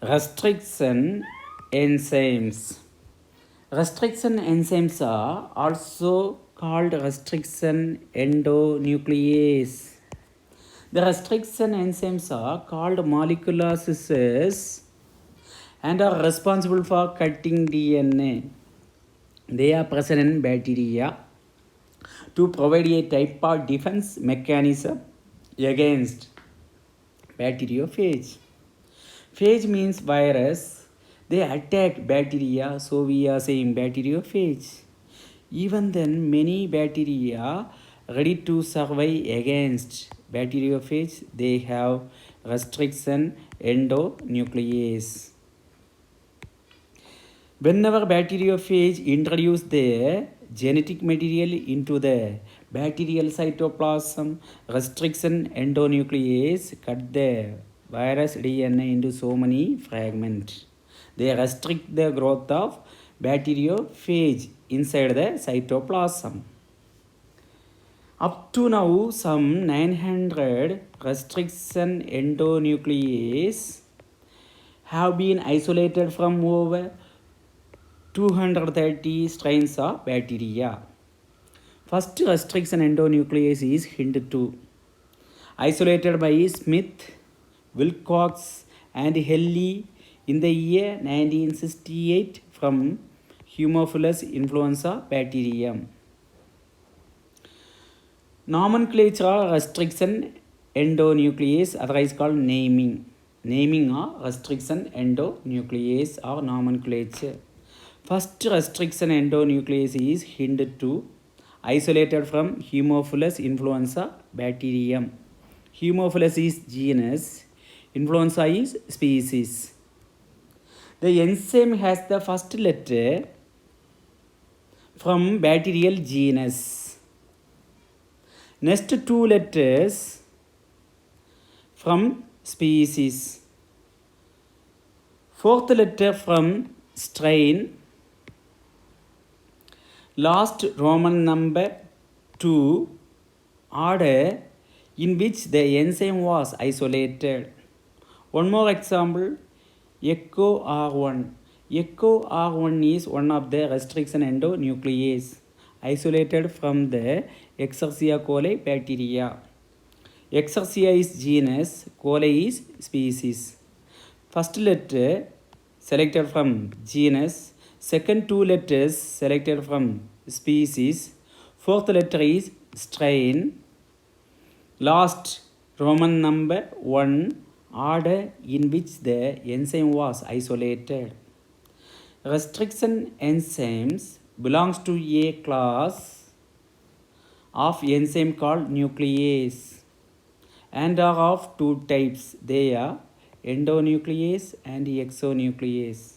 Restriction enzymes. Restriction enzymes are also called restriction endonuclease. The restriction enzymes are called molecular scissors and are responsible for cutting DNA. They are present in bacteria to provide a type of defense mechanism against bacteriophage. Phage means virus. They attack bacteria, so we are saying bacteriophage. Even then, many bacteria ready to survive against bacteriophage. They have restriction endonuclease. Whenever bacteriophage introduce their genetic material into the bacterial cytoplasm, restriction endonuclease cut the virus DNA into so many fragments. They restrict the growth of bacteriophage inside the cytoplasm. Up to now, some 900 restriction endonuclease have been isolated from over 230 strains of bacteria. First restriction endonuclease is Hind2, isolated by Smith, Wilcox, and Helly in the year 1968 from Haemophilus influenza bacterium. Nomenclature restriction endonuclease, otherwise called naming. Naming or restriction endonuclease or nomenclature. First restriction endonuclease is Hind2, isolated from Haemophilus influenza bacterium. Haemophilus is genus, influenza is species. The enzyme has the first letter from bacterial genus. Next two letters from species. Fourth letter from strain. Last Roman number 2 order in which the enzyme was isolated. One more example, Echo R1. Echo R1 is one of the restriction endonuclease isolated from the Escherichia coli bacteria. Escherichia is genus, coli is species. First letter selected from genus, second two letters selected from species, fourth letter is strain, last Roman number 1 order in which the enzyme was isolated. Restriction enzymes belongs to a class of enzyme called nuclease and are of two types. They are endonuclease and exonuclease.